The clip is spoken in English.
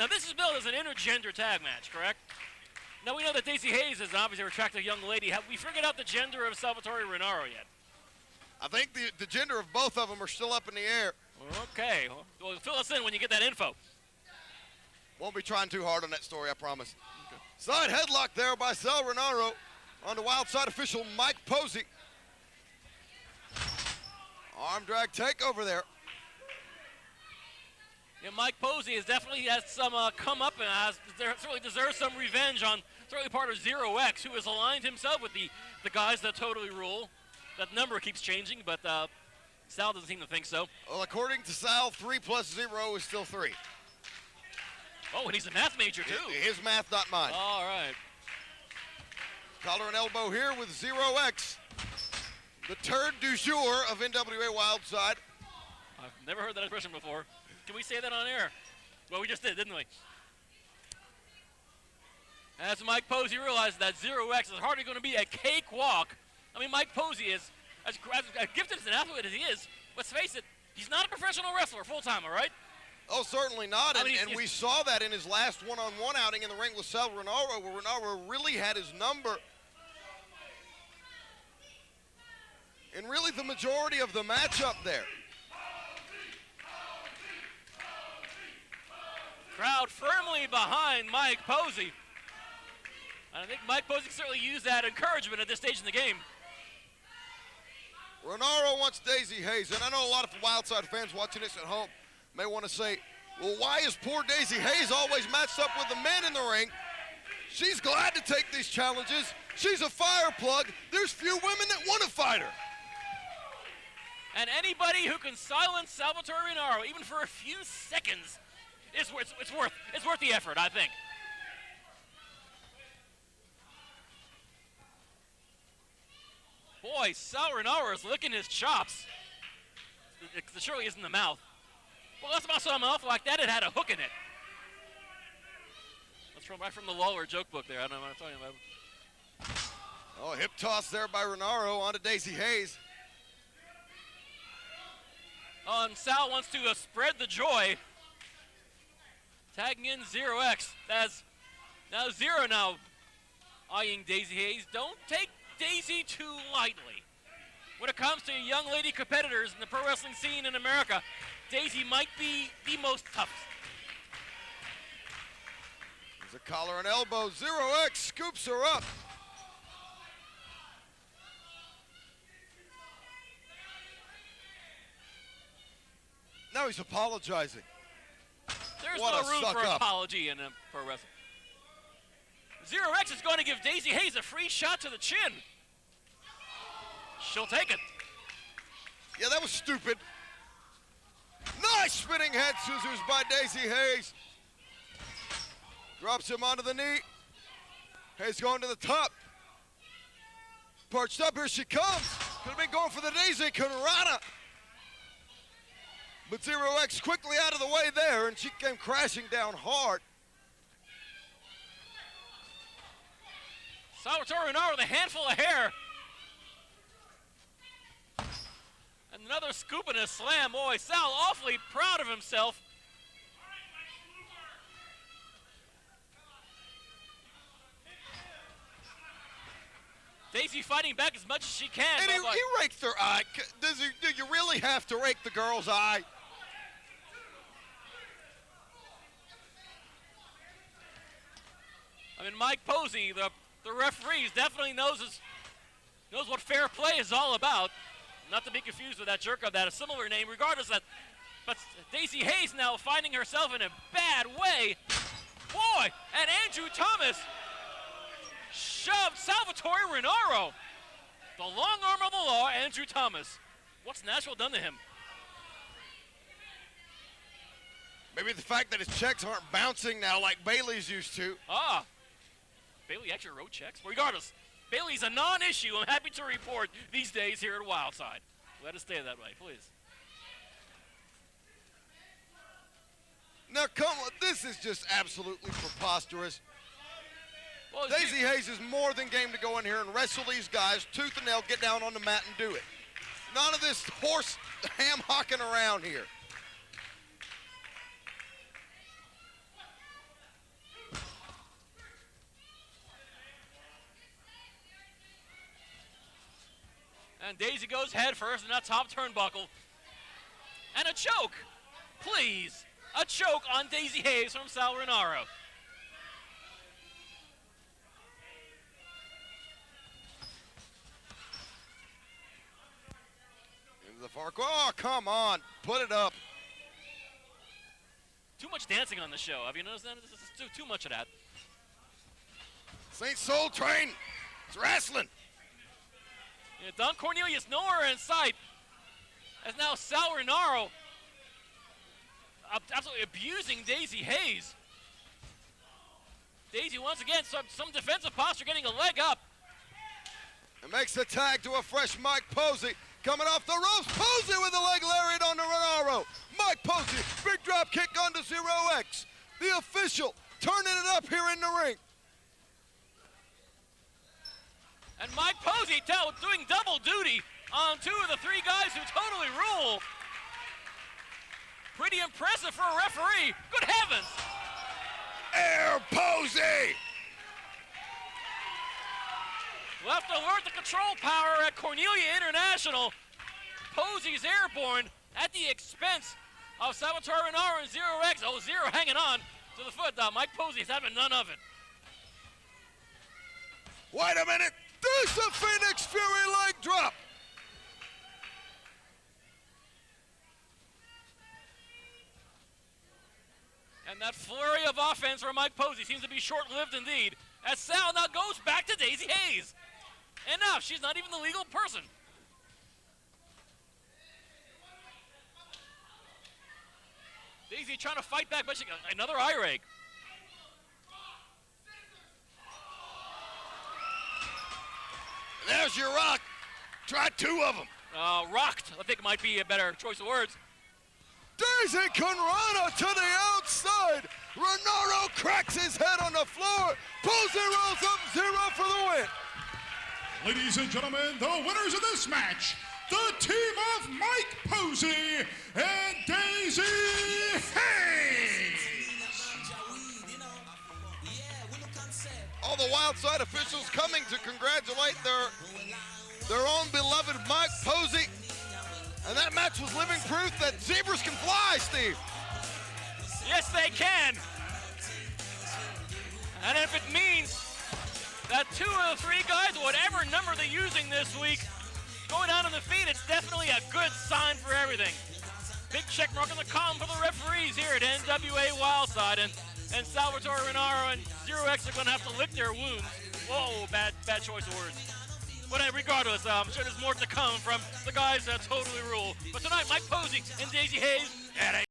Now, this is billed as an intergender tag match, correct? Now, we know that Daizee Haze is obviously an attractive young lady. Have we figured out the gender of Salvatore Rinauro yet? I think the gender of both of them are still up in the air. Okay. Well, fill us in when you get that info. Won't be trying too hard on that story, I promise. Okay. Side headlock there by Sal Rinauro on the Wildside official Mike Posey. Arm drag takeover there. Yeah, Mike Posey has definitely had some come up and certainly deserves some revenge on certainly part of Zero X, who has aligned himself with the guys that totally rule. That number keeps changing, but Sal doesn't seem to think so. Well, according to Sal, 3 + 0 is still 3. Oh, and he's a math major, too. His math, not mine. All right. Collar and elbow here with Zero X. The turd du jour of NWA Wildside. I've never heard that expression before. Can we say that on air? Well, we just did, didn't we? As Mike Posey realizes that Zero X is hardly going to be a cakewalk. I mean, Mike Posey is, as gifted as an athlete as he is, let's face it, he's not a professional wrestler full-time, all right? Oh, certainly not, I mean, and we saw that in his last one-on-one outing in the ring with Sal Rinauro, where Rinauro really had his number. And really the majority of the matchup there. Crowd firmly behind Mike Posey. And I think Mike Posey can certainly use that encouragement at this stage in the game. Rinauro wants Daizee Haze, and I know a lot of Wildside fans watching this at home may want to say, well, why is poor Daizee Haze always matched up with the men in the ring? She's glad to take these challenges. She's a fire plug. There's few women that want to fight her. And anybody who can silence Salvatore Rinauro, even for a few seconds, it's worth the effort, I think. Boy, Sal Rinauro is licking his chops. It surely isn't the mouth. Well, last time I saw a mouth like that, it had a hook in it. That's right from the Lawler joke book there. I don't know what I'm talking about. Oh, hip toss there by Rinauro onto Daizee Haze. And Sal wants to spread the joy. Tagging in Zero X. That's now Zero now eyeing Daizee Haze. Don't take Daizee too lightly. When it comes to young lady competitors in the pro wrestling scene in America, Daizee might be the most tough. There's a collar and elbow. Zero X scoops her up. Now he's apologizing. There's no room for apology in pro wrestling. Zero X is going to give Daizee Haze a free shot to the chin. She'll take it. Yeah, that was stupid. Nice spinning head scissors by Daizee Haze. Drops him onto the knee. Haze going to the top. Perched up, here she comes. Could have been going for the Daisy Conrada. But Zero X quickly out of the way there, and she came crashing down hard. Salvatore Rinauro with a handful of hair. And another scoop and a slam. Boy, Sal awfully proud of himself. Daizee fighting back as much as she can. And he raked her eye. Do you really have to rake the girl's eye? I mean, Mike Posey, the referee, definitely knows what fair play is all about. Not to be confused with that jerk of that, a similar name, regardless of that. But Daizee Haze now finding herself in a bad way. Boy, and Andrew Thomas shoved Salvatore Rinauro. The long arm of the law, Andrew Thomas. What's Nashville done to him? Maybe the fact that his checks aren't bouncing now like Bailey's used to. Ah. Bailey actually wrote checks. Regardless, Bailey's a non-issue. I'm happy to report these days here at Wildside. Let it stay that way, please. Now, come on. This is just absolutely preposterous. Well, Daizee Haze is more than game to go in here and wrestle these guys tooth and nail, get down on the mat and do it. None of this horse ham-hocking around here. And Daizee goes head first in that top turnbuckle. And a choke. Please. A choke on Daizee Haze from Sal Rinauro. Into the far corner. Oh, come on. Put it up. Too much dancing on the show. Have you noticed that? This is too much of that. St. Soul Train. It's wrestling. Yeah, Don Cornelius nowhere in sight. As now Sal Rinauro absolutely abusing Daizee Haze. Daizee once again, some defensive posture, getting a leg up. It makes the tag to a fresh Mike Posey. Coming off the ropes, Posey with a leg lariat on the Rinauro. Mike Posey, big drop kick onto 0X. The official turning it up here in the ring. And Mike Posey doing double duty on two of the three guys who totally rule. Pretty impressive for a referee. Good heavens. Air Posey. We'll have to alert the control power at Cornelia International. Posey's airborne at the expense of Salvatore Rinauro and 0X. Oh, Zero hanging on to the foot. Mike Posey's having none of it. Wait a minute. There's the Phoenix Fury leg drop. And that flurry of offense for Mike Posey seems to be short-lived indeed, as Sal now goes back to Daizee Haze. Enough, she's not even the legal person. Daizee trying to fight back, but another eye rake. There's your rock. Try two of them. Rocked, I think might be a better choice of words. Daizee Conrado to the outside. Rinauro cracks his head on the floor. Posey rolls up Zero for the win. Ladies and gentlemen, the winners of this match, the team of Mike Posey and Daizee Haze. All the Wildside officials coming to congratulate their own beloved Mike Posey. And that match was living proof that zebras can fly, Steve. Yes, they can. And if it means that two of the three guys, whatever number they're using this week, going out on the feet, it's definitely a good sign for everything. Big check mark on the column for the referees here at NWA Wildside, and Salvatore Rinauro and 0X are going to have to lick their wounds. Whoa, bad choice of words. But regardless, I'm sure there's more to come from the guys that totally rule. But tonight, Mike Posey and Daizee Haze at